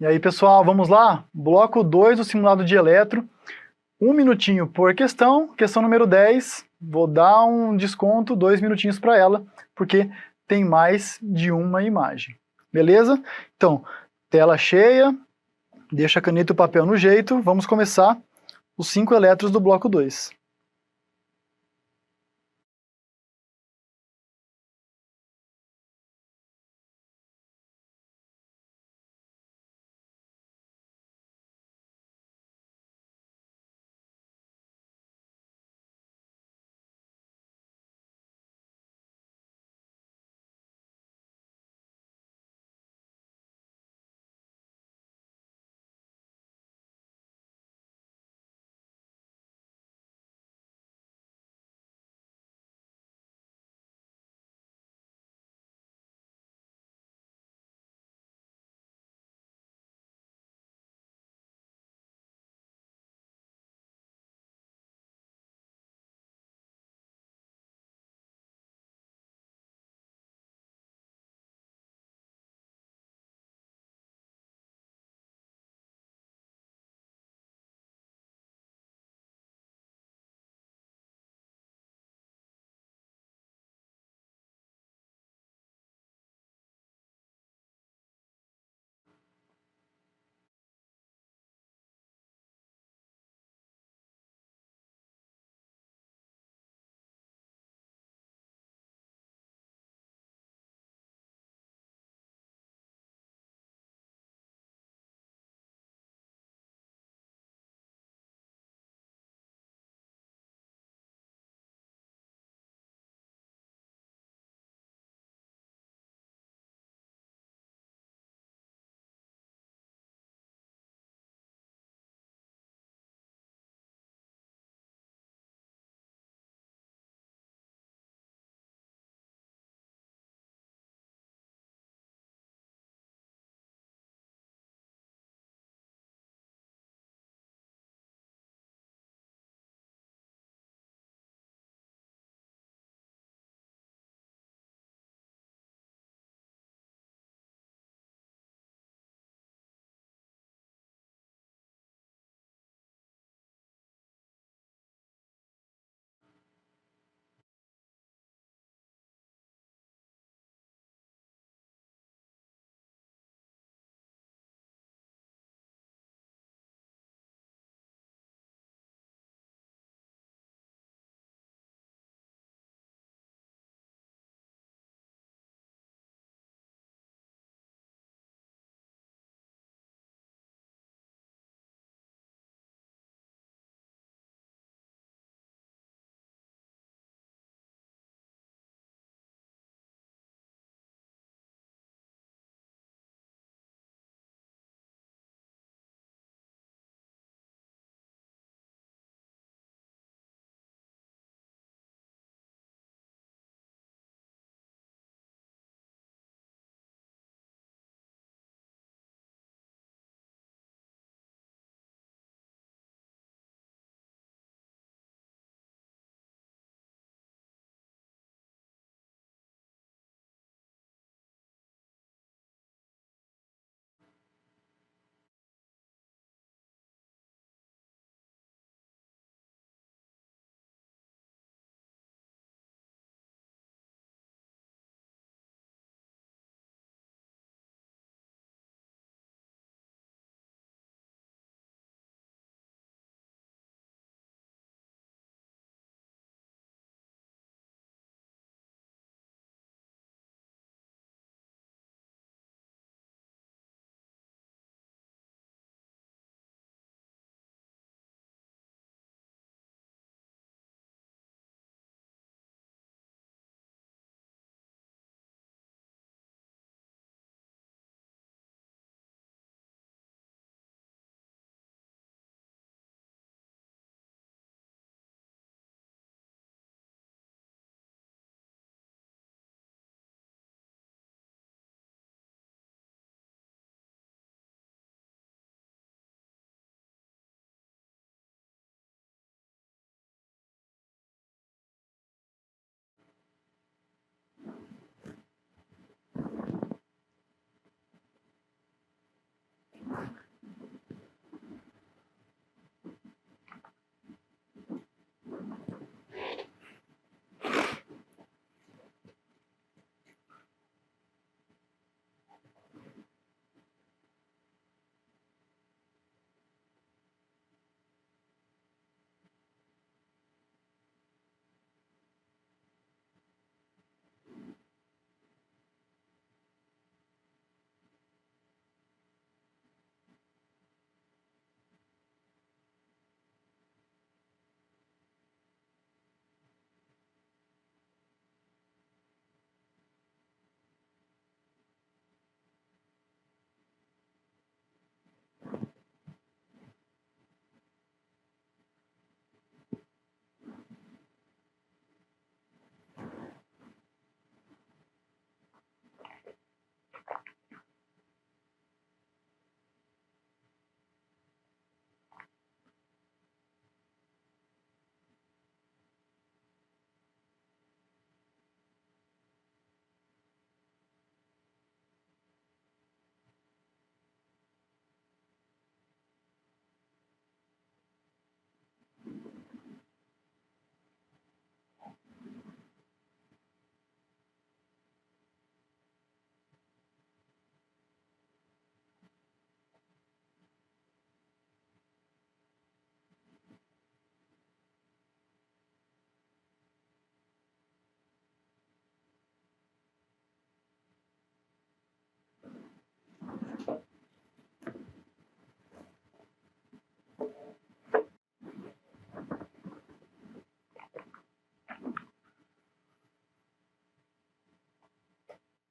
E aí, pessoal, vamos lá? Bloco 2 do simulado de eletro. 1 minutinho por questão. Questão número 10. Vou dar um desconto, 2 minutinhos para ela, porque tem mais de uma imagem. Beleza? Então, tela cheia. Deixa a caneta e o papel no jeito. Vamos começar os 5 elétrons do bloco 2.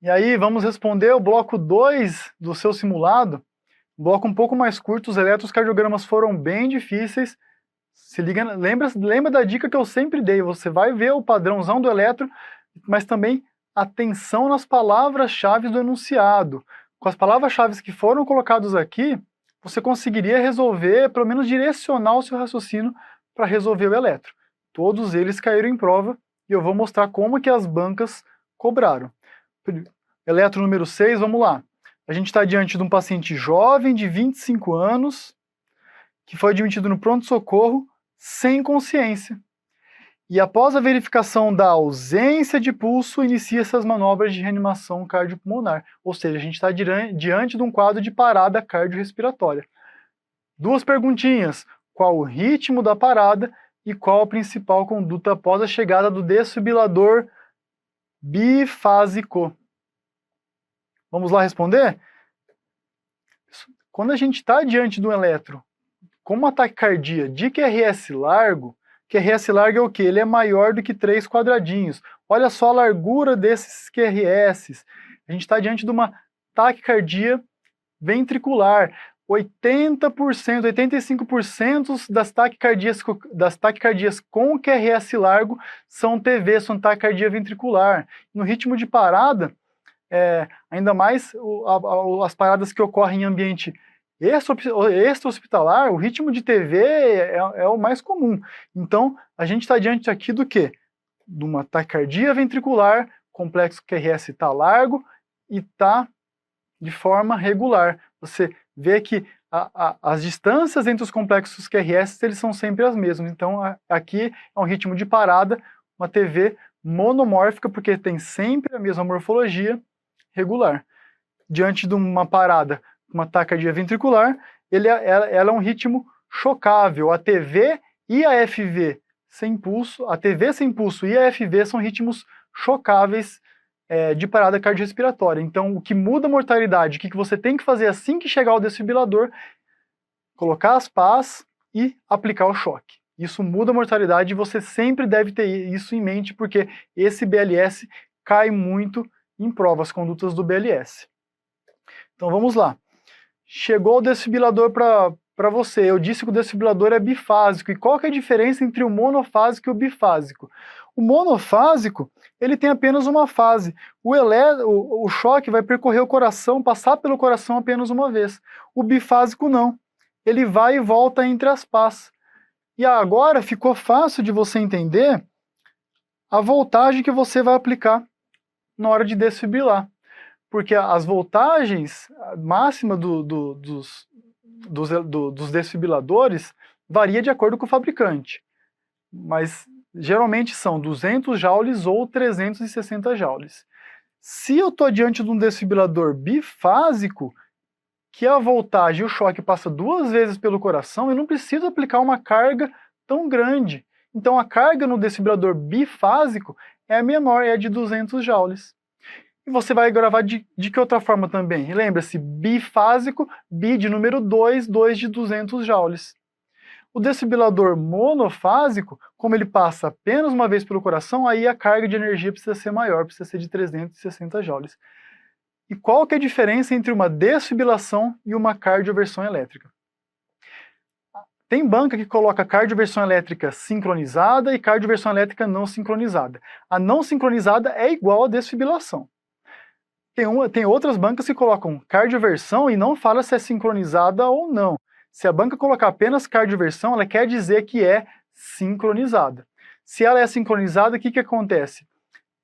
E aí, vamos responder o bloco 2 do seu simulado. Um bloco um pouco mais curto, os eletrocardiogramas foram bem difíceis. Se liga, lembra da dica que eu sempre dei, você vai ver o padrãozão do eletro, mas também atenção nas palavras-chave do enunciado. Com as palavras-chave que foram colocadas aqui, você conseguiria resolver, pelo menos direcionar o seu raciocínio para resolver o eletro. Todos eles caíram em prova e eu vou mostrar como que as bancas cobraram. Eletro número 6, vamos lá. A gente está diante de um paciente jovem de 25 anos, que foi admitido no pronto-socorro sem consciência. E após a verificação da ausência de pulso, inicia-se as manobras de reanimação cardiopulmonar. Ou seja, a gente está diante de um quadro de parada cardiorrespiratória. Duas perguntinhas: qual o ritmo da parada e qual a principal conduta após a chegada do desfibrilador bifásico? Vamos lá responder? Quando a gente está diante de um eletro com uma taquicardia de QRS largo é o quê? Ele é maior do que 3 quadradinhos. Olha só a largura desses QRS. A gente está diante de uma taquicardia ventricular. 80%, 85% das taquicardias com QRS largo são TV, são taquicardia ventricular. No ritmo de parada, ainda mais as paradas que ocorrem em ambiente extra-hospitalar, o ritmo de TV é o mais comum. Então, a gente está diante aqui do quê? De uma taquicardia ventricular, complexo QRS está largo e está de forma regular. Você vê que as distâncias entre os complexos QRS eles são sempre as mesmas. Então, aqui é um ritmo de parada, uma TV monomórfica, porque tem sempre a mesma morfologia regular. Diante de uma parada, uma taquicardia ventricular, ela é um ritmo chocável. A TV e a FV sem pulso, a TV sem pulso e a FV são ritmos chocáveis de parada cardiorrespiratória. Então, o que muda a mortalidade, o que você tem que fazer assim que chegar ao desfibrilador, colocar as pás e aplicar o choque. Isso muda a mortalidade e você sempre deve ter isso em mente, porque esse BLS cai muito em prova, as condutas do BLS. Então, vamos lá. Chegou o desfibrilador para você. Eu disse que o desfibrilador é bifásico. E qual que é a diferença entre o monofásico e o bifásico? O monofásico, ele tem apenas uma fase. O choque vai percorrer o coração, passar pelo coração apenas uma vez. O bifásico não. Ele vai e volta entre as pás. E agora ficou fácil de você entender a voltagem que você vai aplicar na hora de desfibrilar. Porque as voltagens máximas dos desfibriladores varia de acordo com o fabricante. Mas geralmente são 200 joules ou 360 joules. Se eu estou diante de um desfibrilador bifásico, que a voltagem e o choque passa 2 vezes pelo coração, eu não preciso aplicar uma carga tão grande. Então a carga no desfibrilador bifásico é menor, é de 200 joules. E você vai gravar de que outra forma também? Lembra-se, bifásico, bi de número 2, 2 de 200 joules. O desfibrilador monofásico, como ele passa apenas uma vez pelo coração, aí a carga de energia precisa ser maior, precisa ser de 360 joules. E qual que é a diferença entre uma desfibrilação e uma cardioversão elétrica? Tem banca que coloca cardioversão elétrica sincronizada e cardioversão elétrica não sincronizada. A não sincronizada é igual à desfibrilação. Tem outras bancas que colocam cardioversão e não fala se é sincronizada ou não. Se a banca colocar apenas cardioversão, ela quer dizer que é sincronizada. Se ela é sincronizada, o que acontece?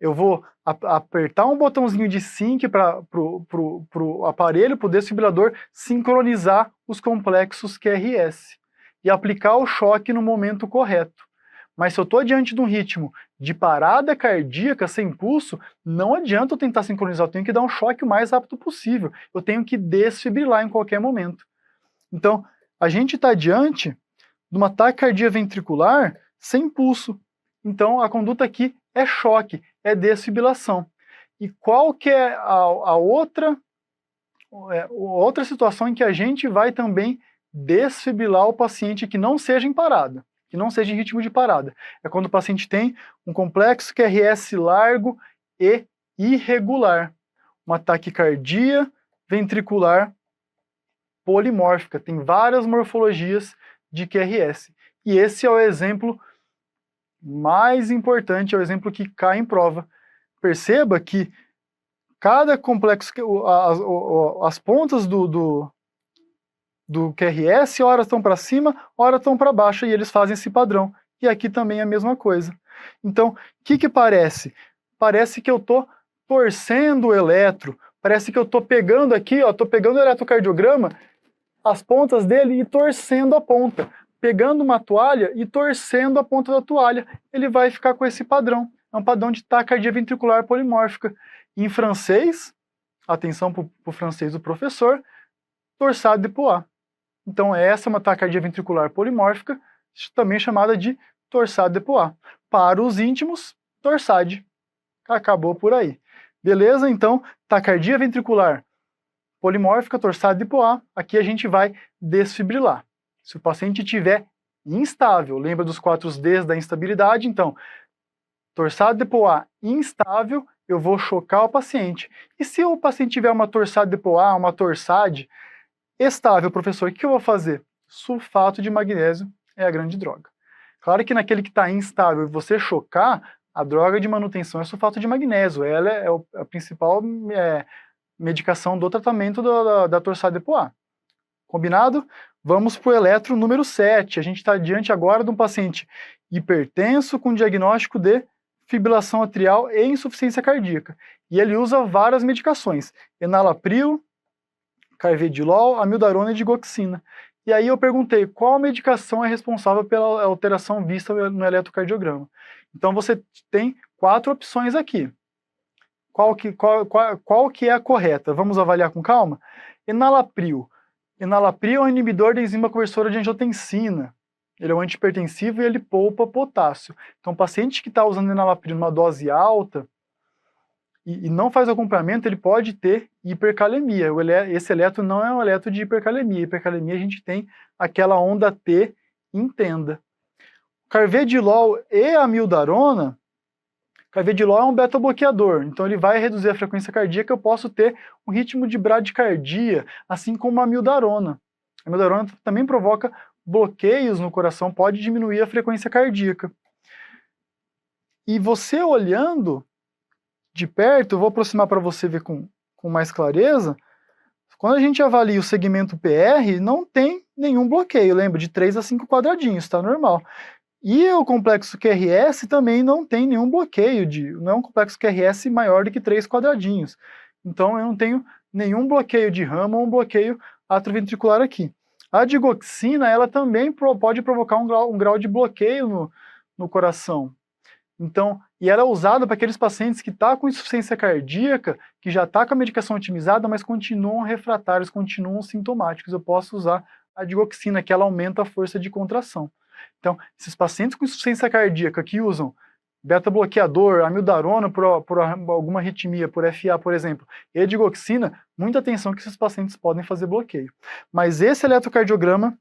Eu vou apertar um botãozinho de sync para o aparelho, para o desfibrilador, sincronizar os complexos QRS e aplicar o choque no momento correto. Mas se eu estou diante de um ritmo de parada cardíaca sem pulso, não adianta eu tentar sincronizar, eu tenho que dar um choque o mais rápido possível. Eu tenho que desfibrilar em qualquer momento. Então, a gente está diante de uma taquicardia ventricular sem pulso. Então, a conduta aqui é choque, é desfibrilação. E qual que é a outra situação em que a gente vai também desfibrilar o paciente que não seja em parada, que não seja em ritmo de parada? É quando o paciente tem um complexo QRS largo e irregular. uma taquicardia ventricular polimórfica. Tem várias morfologias de QRS. E esse é o exemplo mais importante, é o exemplo que cai em prova. Perceba que cada complexo, as pontas do QRS, ora estão para cima, ora estão para baixo, e eles fazem esse padrão. E aqui também é a mesma coisa. Então, o que parece? Parece que eu estou torcendo o eletro, parece que eu estou pegando aqui, estou pegando o eletrocardiograma, as pontas dele e torcendo a ponta. Pegando uma toalha e torcendo a ponta da toalha, ele vai ficar com esse padrão. É um padrão de taquicardia ventricular polimórfica. Em francês, atenção para o francês do professor, torsade de Poix. Então essa é uma taquicardia ventricular polimórfica, também chamada de torsade de Poix. Para os íntimos, torsade. Acabou por aí. Beleza? Então, taquicardia ventricular polimórfica, torsade de Poix, aqui a gente vai desfibrilar. Se o paciente estiver instável, lembra dos 4 Ds da instabilidade? Então, torsade de Poix instável, eu vou chocar o paciente. E se o paciente tiver uma torsade de Poix, uma torsade estável, professor, o que eu vou fazer? Sulfato de magnésio é a grande droga. Claro que naquele que está instável e você chocar, a droga de manutenção é sulfato de magnésio. Ela é a principal medicação do tratamento da torsade de Poix. Combinado? Vamos para o eletro número 7. A gente está diante agora de um paciente hipertenso com diagnóstico de fibrilação atrial e insuficiência cardíaca. E ele usa várias medicações: enalapril, carvedilol, amiodarona e digoxina. E aí eu perguntei qual medicação é responsável pela alteração vista no eletrocardiograma. Então você tem 4 opções aqui. Qual que é a correta? Vamos avaliar com calma? Enalapril. Enalapril é um inibidor da enzima conversora de angiotensina. Ele é um antihipertensivo e ele poupa potássio. Então, o paciente que está usando enalapril numa dose alta e não faz acompanhamento, ele pode ter hipercalemia. Esse eletro não é um eletro de hipercalemia. Hipercalemia a gente tem aquela onda T intenda. Carvedilol e amiodarona, carvedilol é um beta-bloqueador, então ele vai reduzir a frequência cardíaca, eu posso ter um ritmo de bradicardia, assim como a amiodarona. A amiodarona também provoca bloqueios no coração, pode diminuir a frequência cardíaca. E você olhando de perto, eu vou aproximar para você ver com mais clareza, quando a gente avalia o segmento PR, não tem nenhum bloqueio, lembra? De 3 a 5 quadradinhos, está normal. E o complexo QRS também não tem nenhum bloqueio, não é um complexo QRS maior do que 3 quadradinhos. Então eu não tenho nenhum bloqueio de ramo ou um bloqueio atrioventricular aqui. A digoxina, ela também pode provocar um grau de bloqueio no coração. Então, e ela é usada para aqueles pacientes que estão com insuficiência cardíaca, que já está com a medicação otimizada, mas continuam refratários, continuam sintomáticos. Eu posso usar a digoxina, que ela aumenta a força de contração. Então, esses pacientes com insuficiência cardíaca que usam beta-bloqueador, amiodarona por alguma arritmia, por FA, por exemplo, e digoxina, muita atenção que esses pacientes podem fazer bloqueio. Mas esse eletrocardiograma,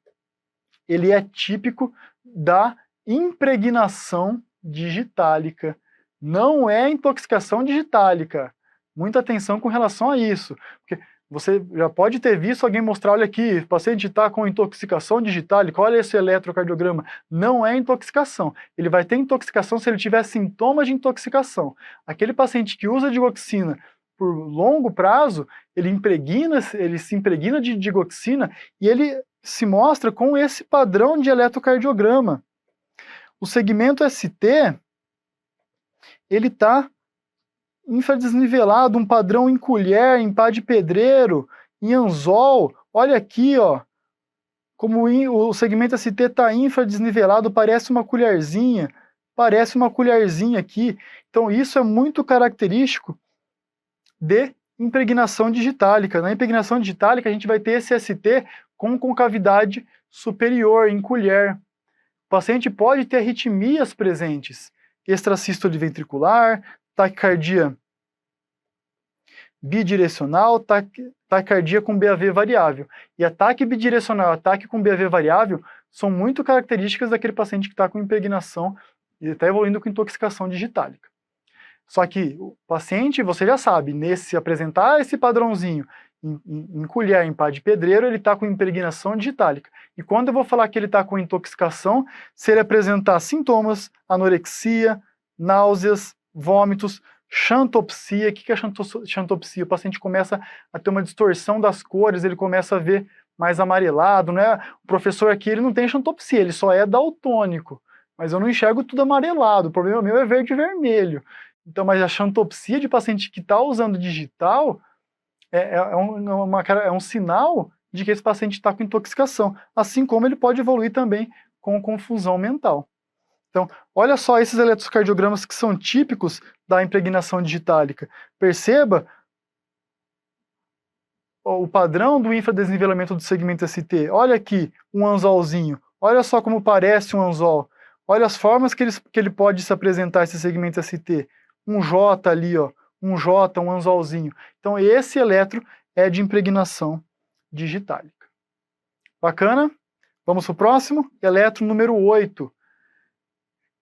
ele é típico da impregnação digitálica. Não é intoxicação digitálica. Muita atenção com relação a isso. Porque você já pode ter visto alguém mostrar, olha aqui, o paciente está com intoxicação digitálica, olha esse eletrocardiograma. Não é intoxicação. Ele vai ter intoxicação se ele tiver sintomas de intoxicação. Aquele paciente que usa digoxina por longo prazo, ele se impregna de digoxina e ele se mostra com esse padrão de eletrocardiograma. O segmento ST, ele está infradesnivelado, um padrão em colher, em pá de pedreiro, em anzol. Olha aqui, ó, como o segmento ST está infradesnivelado, parece uma colherzinha aqui. Então isso é muito característico de impregnação digitálica. Na impregnação digitálica a gente vai ter esse ST com concavidade superior, em colher. O paciente pode ter arritmias presentes, extrasístole ventricular, taquicardia bidirecional, taquicardia com BAV variável. E ataque bidirecional, ataque com BAV variável são muito características daquele paciente que está com impregnação e está evoluindo com intoxicação digitálica. Só que o paciente, você já sabe, se apresentar esse padrãozinho em colher, em pá de pedreiro, ele está com impregnação digitálica. E quando eu vou falar que ele está com intoxicação, se ele apresentar sintomas, anorexia, náuseas, vômitos, xantopsia. O que é xantopsia? O paciente começa a ter uma distorção das cores, ele começa a ver mais amarelado, né? O professor aqui, ele não tem xantopsia, ele só é daltônico, mas eu não enxergo tudo amarelado, o problema meu é verde e vermelho. Então, mas a xantopsia de paciente que está usando digital é um sinal de que esse paciente está com intoxicação, assim como ele pode evoluir também com confusão mental. Então, olha só esses eletrocardiogramas que são típicos da impregnação digitálica. Perceba o padrão do infradesnivelamento do segmento ST. Olha aqui um anzolzinho. Olha só como parece um anzol. Olha as formas que ele pode se apresentar, esse segmento ST. Um J ali, ó. Um J, um anzolzinho. Então, esse eletro é de impregnação digitálica. Bacana? Vamos para o próximo? Eletro número 8.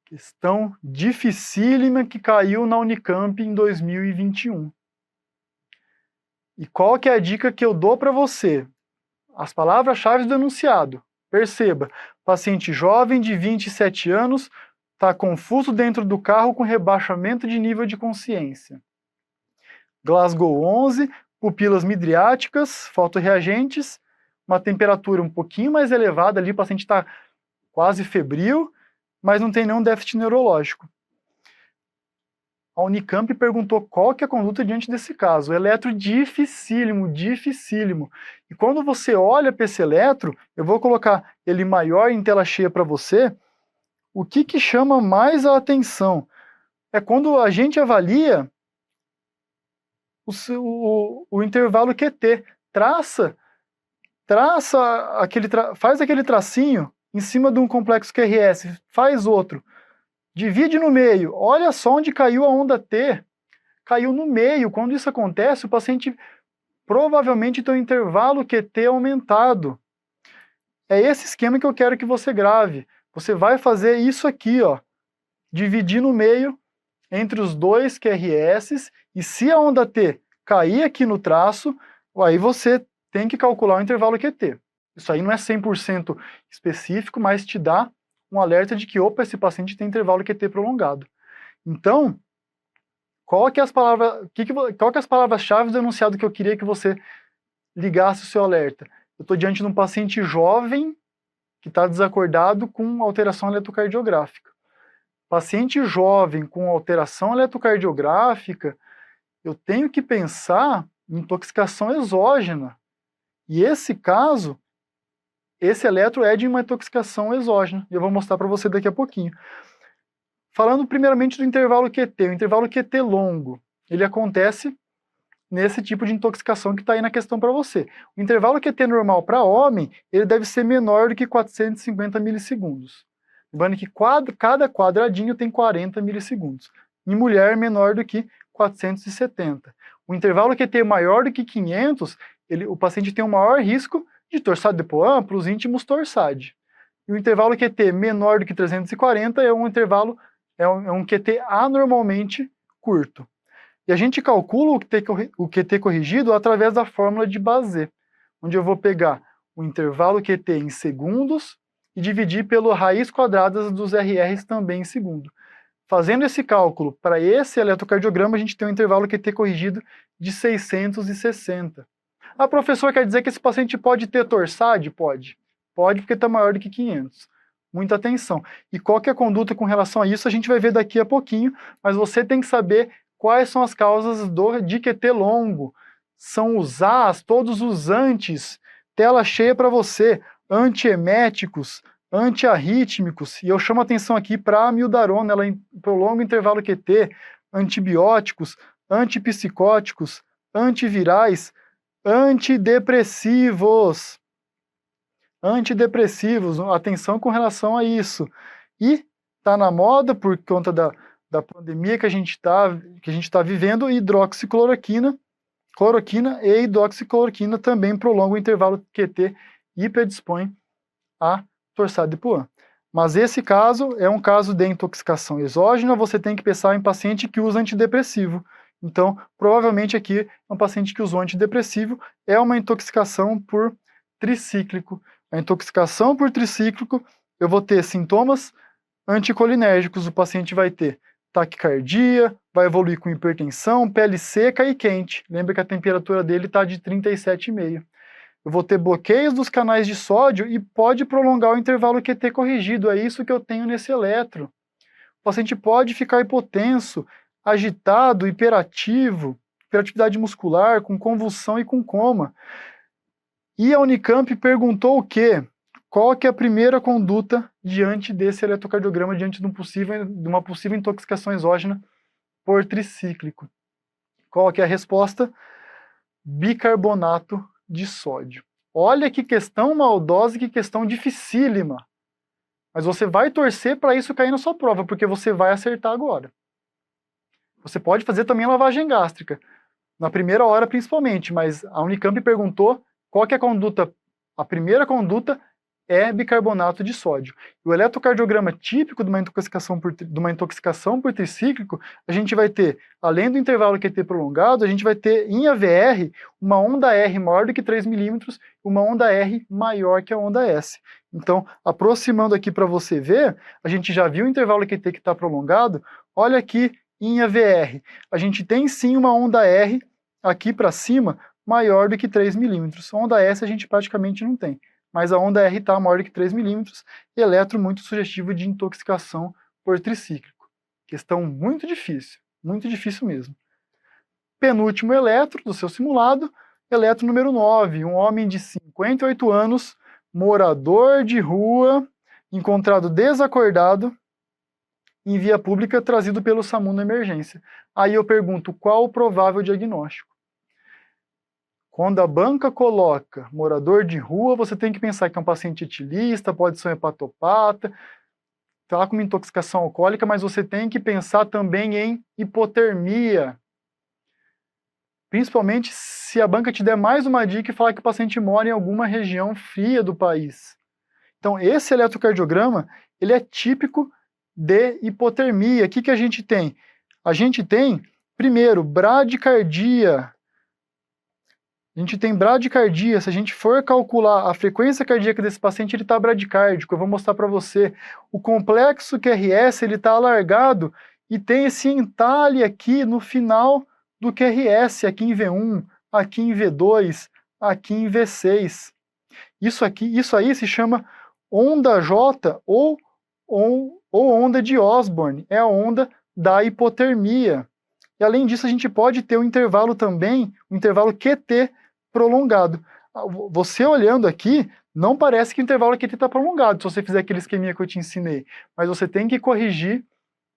Questão dificílima que caiu na Unicamp em 2021. E qual que é a dica que eu dou para você? As palavras-chave do enunciado. Perceba, paciente jovem de 27 anos está confuso dentro do carro com rebaixamento de nível de consciência. Glasgow 11, pupilas midriáticas, fotorreagentes, uma temperatura um pouquinho mais elevada ali, o paciente está quase febril, mas não tem nenhum déficit neurológico. A Unicamp perguntou qual que é a conduta diante desse caso. Eletro dificílimo, dificílimo. E quando você olha para esse eletro, eu vou colocar ele maior em tela cheia para você, o que chama mais a atenção é quando a gente avalia o intervalo QT. Faz aquele tracinho em cima de um complexo QRS, faz outro. Divide no meio, olha só onde caiu a onda T. Caiu no meio. Quando isso acontece, o paciente provavelmente tem um intervalo QT aumentado. É esse esquema que eu quero que você grave. Você vai fazer isso aqui, ó. Dividir no meio entre os dois QRS, e se a onda T cair aqui no traço, aí você tem que calcular o intervalo QT. Isso aí não é 100% específico, mas te dá um alerta de que, opa, esse paciente tem intervalo QT prolongado. Então, qual que é as palavras-chave do enunciado que eu queria que você ligasse o seu alerta? Eu estou diante de um paciente jovem que está desacordado com alteração eletrocardiográfica. Paciente jovem com alteração eletrocardiográfica, eu tenho que pensar em intoxicação exógena. E esse caso, esse eletro é de uma intoxicação exógena. E eu vou mostrar para você daqui a pouquinho. Falando primeiramente do intervalo QT. O intervalo QT longo, ele acontece nesse tipo de intoxicação que está aí na questão para você. O intervalo QT normal para homem, ele deve ser menor do que 450 milissegundos. Lembrando que cada quadradinho tem 40 milissegundos. Em mulher, menor do que 470. O intervalo QT maior do que 500, o paciente tem um maior risco de torsade de Poin para os íntimos torsade. E o intervalo QT menor do que 340 é um intervalo, é um QT anormalmente curto. E a gente calcula o QT corrigido através da fórmula de Bazet, onde eu vou pegar o intervalo QT em segundos e dividir pela raiz quadrada dos RRs também em segundo. Fazendo esse cálculo para esse eletrocardiograma, a gente tem um intervalo QT corrigido de 660. Ah, professor, quer dizer que esse paciente pode ter torsade? Pode. Pode, porque está maior do que 500. Muita atenção. E qual que é a conduta com relação a isso, a gente vai ver daqui a pouquinho, mas você tem que saber quais são as causas de QT longo. São os As, todos os antes. Tela cheia para você. Antieméticos, antiarrítmicos, e eu chamo a atenção aqui para a amiodarona, ela prolonga o intervalo QT, antibióticos, antipsicóticos, antivirais, antidepressivos. Antidepressivos, atenção com relação a isso. E está na moda por conta da pandemia que a gente tá vivendo, hidroxicloroquina, cloroquina e hidroxicloroquina também prolongam o intervalo QT e predispõem a torsade de Poin. Mas esse caso é um caso de intoxicação exógena, você tem que pensar em paciente que usa antidepressivo. Então, provavelmente aqui é um paciente que usou antidepressivo, é uma intoxicação por tricíclico. A intoxicação por tricíclico, eu vou ter sintomas anticolinérgicos, o paciente vai ter taquicardia, vai evoluir com hipertensão, pele seca e quente. Lembra que a temperatura dele está de 37,5. Eu vou ter bloqueios dos canais de sódio e pode prolongar o intervalo QT corrigido. É isso que eu tenho nesse eletro. O paciente pode ficar hipotenso, agitado, hiperativo, hiperatividade muscular, com convulsão e com coma. E a Unicamp perguntou o quê? Qual que é a primeira conduta diante desse eletrocardiograma, diante de uma possível intoxicação exógena por tricíclico? Qual que é a resposta? Bicarbonato de sódio. Olha que questão maldosa e que questão dificílima. Mas você vai torcer para isso cair na sua prova, porque você vai acertar agora. Você pode fazer também lavagem gástrica, na primeira hora principalmente, mas a Unicamp perguntou qual que é a conduta. A primeira conduta é bicarbonato de sódio. O eletrocardiograma típico de uma intoxicação por tricíclico, a gente vai ter, além do intervalo QT prolongado, a gente vai ter em AVR uma onda R maior do que 3 milímetros, uma onda R maior que a onda S. Então, aproximando aqui para você ver, a gente já viu o intervalo QT que está prolongado, olha aqui em AVR, a gente tem sim uma onda R aqui para cima maior do que 3 milímetros. Onda S a gente praticamente não tem. Mas a onda R está maior do que 3 milímetros, eletro muito sugestivo de intoxicação por tricíclico. Questão muito difícil mesmo. Penúltimo eletro do seu simulado, eletro número 9, um homem de 58 anos, morador de rua, encontrado desacordado em via pública, trazido pelo SAMU na emergência. Aí eu pergunto, qual o provável diagnóstico? Quando a banca coloca morador de rua, você tem que pensar que é um paciente etilista, pode ser um hepatopata, está com uma intoxicação alcoólica, mas você tem que pensar também em hipotermia. Principalmente se a banca te der mais uma dica e falar que o paciente mora em alguma região fria do país. Então, esse eletrocardiograma, ele é típico de hipotermia. O que a gente tem? A gente tem, primeiro, bradicardia. A gente tem bradicardia. Se a gente for calcular a frequência cardíaca desse paciente, ele está bradicárdico. Eu vou mostrar para você. O complexo QRS, ele está alargado e tem esse entalhe aqui no final do QRS, aqui em V1, aqui em V2, aqui em V6. Isso aí se chama onda J ou onda de Osborne. É a onda da hipotermia. E além disso, a gente pode ter um intervalo também, um intervalo QT prolongado. Você olhando aqui, não parece que o intervalo QT está prolongado, se você fizer aquele esqueminha que eu te ensinei. Mas você tem que corrigir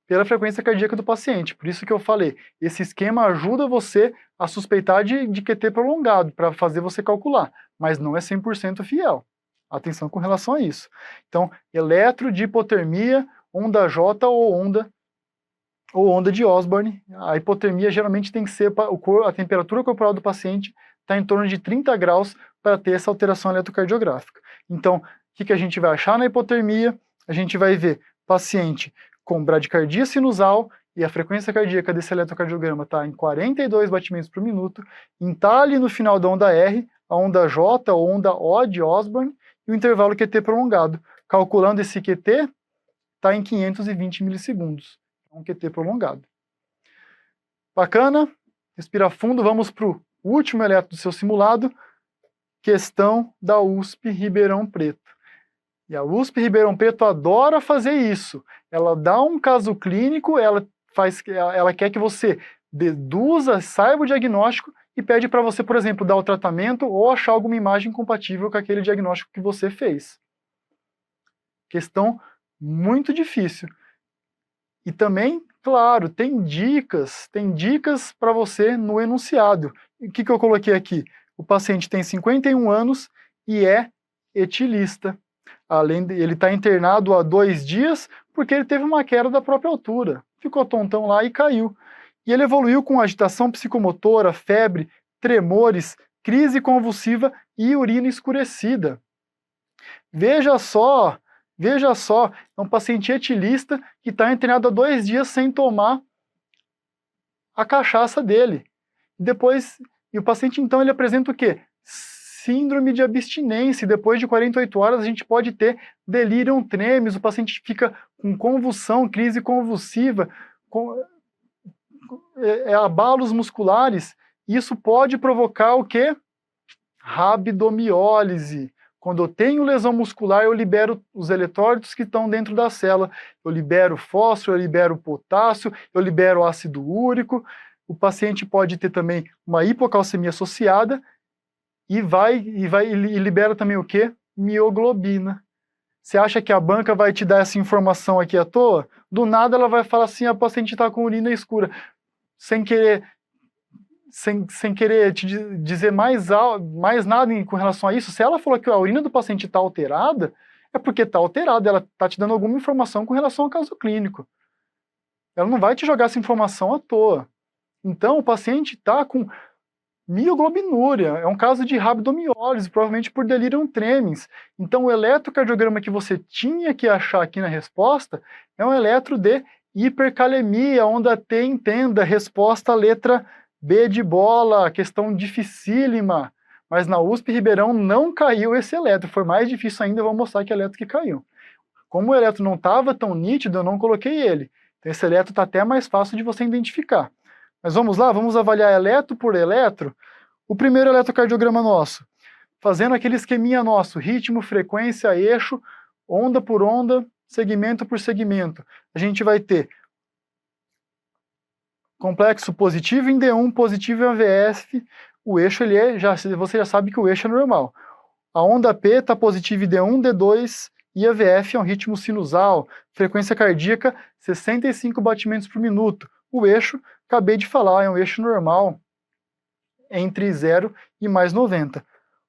pela frequência cardíaca do paciente. Por isso que eu falei, esse esquema ajuda você a suspeitar de QT prolongado, para fazer você calcular, mas não é 100% fiel. Atenção com relação a isso. Então, eletro de hipotermia, onda J ou onda de Osborne. A hipotermia geralmente tem que ser, a temperatura corporal do paciente está em torno de 30 graus para ter essa alteração eletrocardiográfica. Então, o que a gente vai achar na hipotermia? A gente vai ver paciente com bradicardia sinusal e a frequência cardíaca desse eletrocardiograma está em 42 batimentos por minuto, entalhe no final da onda R, a onda J ou onda O de Osborne, e o intervalo QT prolongado. Calculando esse QT, está em 520 milissegundos. É um QT prolongado. Bacana? Respira fundo, vamos para o último eletro do seu simulado, questão da USP Ribeirão Preto. E a USP Ribeirão Preto adora fazer isso. Ela dá um caso clínico, ela quer que você deduza, saiba o diagnóstico e pede para você, por exemplo, dar o tratamento ou achar alguma imagem compatível com aquele diagnóstico que você fez. Questão muito difícil. E também, claro, tem dicas para você no enunciado. O que eu coloquei aqui? O paciente tem 51 anos e é etilista. Ele está internado há 2 dias porque ele teve uma queda da própria altura. Ficou tontão lá e caiu. E ele evoluiu com agitação psicomotora, febre, tremores, crise convulsiva e urina escurecida. Veja só Veja só, é um paciente etilista que está internado há 2 dias sem tomar a cachaça dele. Depois, e o paciente então ele apresenta o quê? Síndrome de abstinência. E depois de 48 horas a gente pode ter delirium tremens, o paciente fica com convulsão, crise convulsiva, abalos musculares. Isso pode provocar o quê? Rabdomiólise. Quando eu tenho lesão muscular, eu libero os eletrólitos que estão dentro da célula. Eu libero fósforo, eu libero potássio, eu libero ácido úrico. O paciente pode ter também uma hipocalcemia associada e libera também o quê? Mioglobina. Você acha que a banca vai te dar essa informação aqui à toa? Do nada ela vai falar assim, a paciente está com urina escura, sem querer te dizer mais nada com relação a isso. Se ela falou que a urina do paciente está alterada, é porque está alterada, ela está te dando alguma informação com relação ao caso clínico. Ela não vai te jogar essa informação à toa. Então, o paciente está com mioglobinúria, é um caso de rabdomiólise, provavelmente por delirium tremens. Então, o eletrocardiograma que você tinha que achar aqui na resposta é um eletro de hipercalemia, onda T entenda, resposta letra B de bola, questão dificílima. Mas na USP Ribeirão não caiu esse eletro, foi mais difícil ainda, eu vou mostrar que eletro que caiu. Como o eletro não estava tão nítido, eu não coloquei ele. Então, esse eletro está até mais fácil de você identificar. Mas vamos lá, vamos avaliar eletro por eletro. O primeiro eletrocardiograma nosso, fazendo aquele esqueminha nosso, ritmo, frequência, eixo, onda por onda, segmento por segmento. A gente vai ter complexo positivo em D1, positivo em AVF. O eixo, você já sabe que o eixo é normal. A onda P está positiva em D1, D2 e AVF é um ritmo sinusal. Frequência cardíaca, 65 batimentos por minuto. O eixo, acabei de falar, é um eixo normal, entre 0 e mais 90.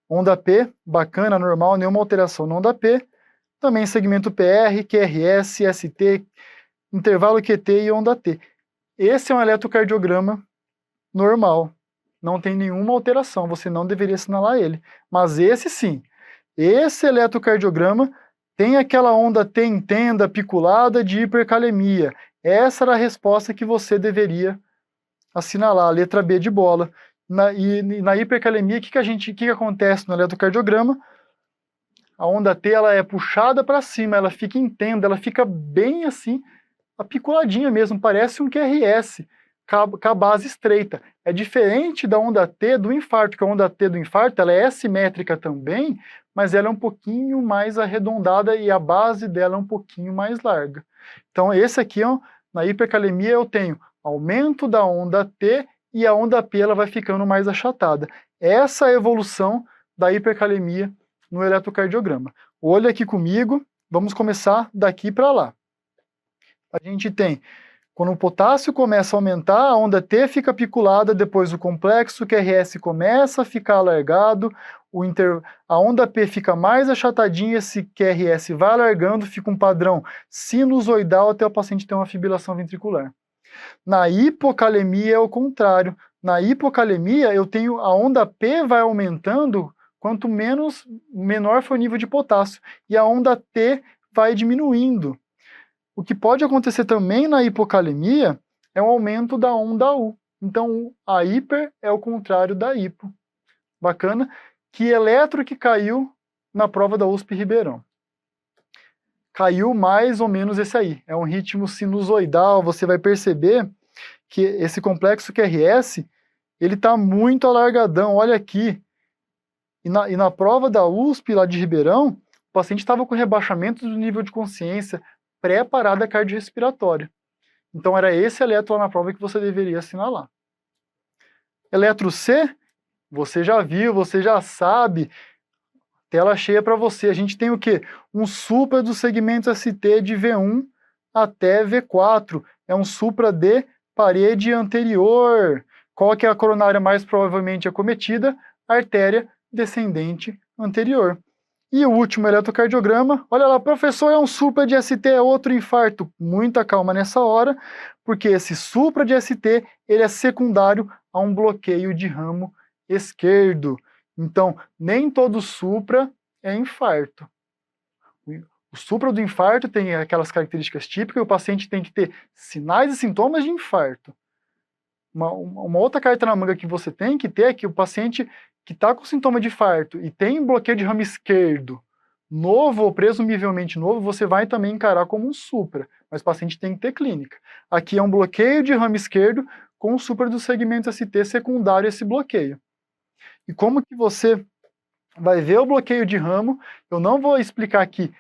Onda P, bacana, normal, nenhuma alteração na onda P. Também segmento PR, QRS, ST, intervalo QT e onda T. Esse é um eletrocardiograma normal, não tem nenhuma alteração, você não deveria assinalar ele. Mas esse sim, esse eletrocardiograma tem aquela onda T entenda piculada de hipercalemia. Essa era a resposta que você deveria assinalar, a letra B de bola. Na hipercalemia, o que acontece no eletrocardiograma? A onda T ela é puxada para cima, ela fica entenda, ela fica bem assim, apiculadinha mesmo, parece um QRS, com a base estreita. É diferente da onda T do infarto, que a onda T do infarto ela é simétrica também, mas ela é um pouquinho mais arredondada e a base dela é um pouquinho mais larga. Então esse aqui, na hipercalemia, eu tenho aumento da onda T e a onda P ela vai ficando mais achatada. Essa é a evolução da hipercalemia no eletrocardiograma. Olha aqui comigo, vamos começar daqui para lá. A gente tem, quando o potássio começa a aumentar, a onda T fica piculada, depois o complexo QRS começa a ficar alargado, a onda P fica mais achatadinha, esse QRS vai alargando, fica um padrão sinusoidal até o paciente ter uma fibrilação ventricular. Na hipocalemia é o contrário. Na hipocalemia eu tenho a onda P vai aumentando quanto menor for o nível de potássio e a onda T vai diminuindo. O que pode acontecer também na hipocalemia é um aumento da onda U. Então a hiper é o contrário da hipo. Bacana? Que eletro que caiu na prova da USP Ribeirão? Caiu mais ou menos esse aí. É um ritmo sinusoidal, você vai perceber que esse complexo QRS, ele está muito alargadão, olha aqui. E na prova da USP lá de Ribeirão, o paciente estava com rebaixamento do nível de consciência, pré-parada cardiorrespiratória. Então era esse eletro lá na prova que você deveria assinalar. Eletro C, você já viu, você já sabe, tela cheia para você. A gente tem o quê? Um supra do segmento ST de V1 até V4. É um supra de parede anterior. Qual que é a coronária mais provavelmente acometida? Artéria descendente anterior. E o último eletrocardiograma, olha lá, professor, é um supra de ST, é outro infarto. Muita calma nessa hora, porque esse supra de ST, ele é secundário a um bloqueio de ramo esquerdo. Então, nem todo supra é infarto. O supra do infarto tem aquelas características típicas, o paciente tem que ter sinais e sintomas de infarto. Uma outra carta na manga que você tem que ter é que o paciente que está com sintoma de infarto e tem bloqueio de ramo esquerdo novo ou presumivelmente novo, você vai também encarar como um supra, mas o paciente tem que ter clínica. Aqui é um bloqueio de ramo esquerdo com supra do segmento ST secundário a esse bloqueio. E como que você vai ver o bloqueio de ramo? Eu não vou explicar aqui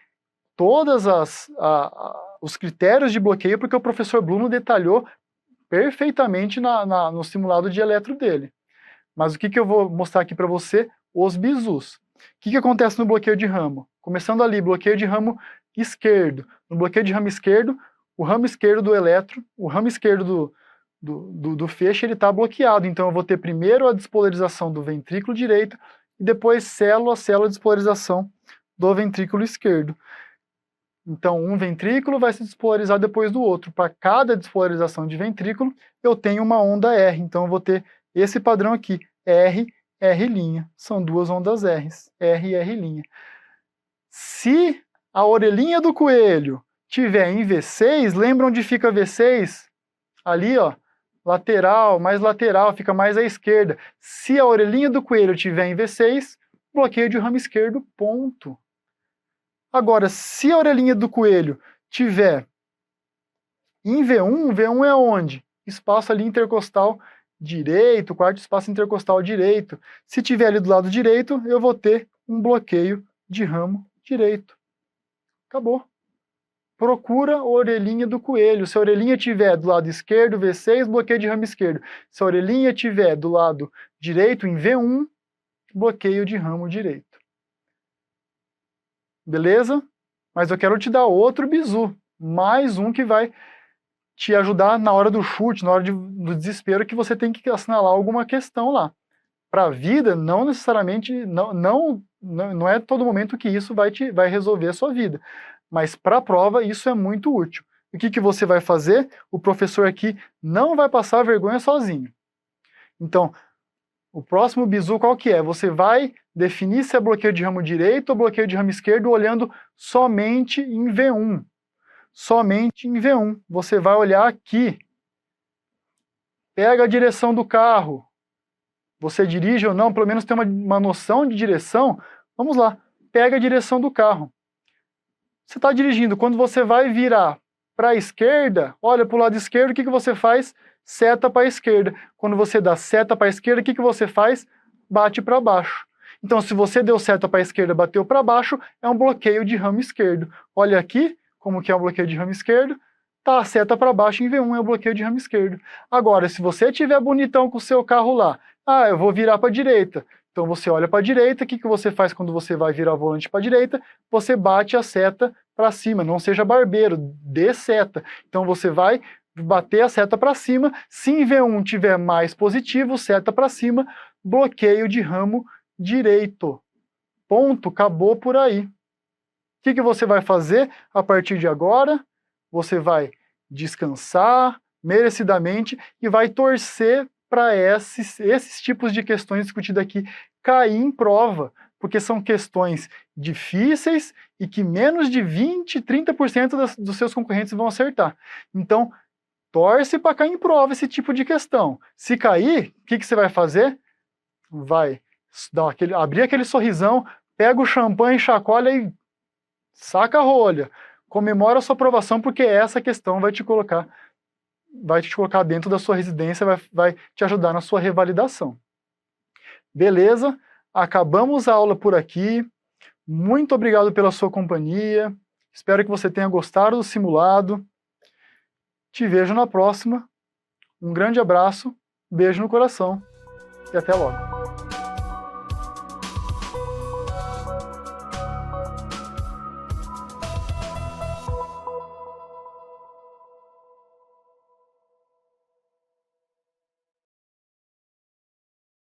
todos os critérios de bloqueio, porque o professor Bruno detalhou perfeitamente no simulado de eletro dele. Mas o que eu vou mostrar aqui para você? Os bizus. O que acontece no bloqueio de ramo? Começando ali, bloqueio de ramo esquerdo. No bloqueio de ramo esquerdo, o ramo esquerdo do eletro, o ramo esquerdo do feixe, ele está bloqueado. Então eu vou ter primeiro a despolarização do ventrículo direito e depois célula a célula despolarização do ventrículo esquerdo. Então um ventrículo vai se despolarizar depois do outro. Para cada despolarização de ventrículo, eu tenho uma onda R. Então eu vou ter esse padrão aqui, R, R'. São duas ondas R's, R e R'. Se a orelhinha do coelho tiver em V6, lembra onde fica V6? Ali, ó, lateral, mais lateral, fica mais à esquerda. Se a orelhinha do coelho tiver em V6, bloqueio de ramo esquerdo, ponto. Agora, se a orelhinha do coelho tiver em V1, V1 é onde? Espaço ali intercostal direito, quarto espaço intercostal direito. Se tiver ali do lado direito, eu vou ter um bloqueio de ramo direito. Acabou. Procura a orelhinha do coelho. Se a orelhinha estiver do lado esquerdo, V6, bloqueio de ramo esquerdo. Se a orelhinha estiver do lado direito, em V1, bloqueio de ramo direito. Beleza? Mas eu quero te dar outro bizu. Mais um que vai te ajudar na hora do chute, na hora do desespero, que você tem que assinalar alguma questão lá. Para a vida, não necessariamente, não é todo momento que isso vai resolver a sua vida. Mas para a prova, isso é muito útil. O que você vai fazer? O professor aqui não vai passar vergonha sozinho. Então, o próximo bizu qual que é? Você vai definir se é bloqueio de ramo direito ou bloqueio de ramo esquerdo olhando somente em V1. Somente em V1. Você vai olhar aqui. Pega a direção do carro. Você dirige ou não, pelo menos tem uma noção de direção. Vamos lá. Pega a direção do carro. Você está dirigindo. Quando você vai virar para a esquerda, olha para o lado esquerdo, o que você faz? Seta para a esquerda. Quando você dá seta para a esquerda, o que você faz? Bate para baixo. Então, se você deu seta para a esquerda, bateu para baixo, é um bloqueio de ramo esquerdo. Olha aqui. Como que é o bloqueio de ramo esquerdo? Tá, a seta para baixo em V1 é o bloqueio de ramo esquerdo. Agora, se você estiver bonitão com o seu carro lá, eu vou virar para a direita. Então você olha para a direita, o que você faz quando você vai virar o volante para a direita? Você bate a seta para cima, não seja barbeiro, dê seta. Então você vai bater a seta para cima, se em V1 tiver mais positivo, seta para cima, bloqueio de ramo direito. Ponto, acabou por aí. O que você vai fazer a partir de agora? Você vai descansar merecidamente e vai torcer para esses tipos de questões discutidas aqui cair em prova, porque são questões difíceis e que menos de 20, 30% dos seus concorrentes vão acertar. Então, torce para cair em prova esse tipo de questão. Se cair, o que você vai fazer? Vai abrir aquele sorrisão, pega o champanhe, chacoalha e saca a rolha, comemora a sua aprovação, porque essa questão vai te colocar dentro da sua residência, vai te ajudar na sua revalidação. Beleza? Acabamos a aula por aqui. Muito obrigado pela sua companhia. Espero que você tenha gostado do simulado. Te vejo na próxima. Um grande abraço, beijo no coração e até logo.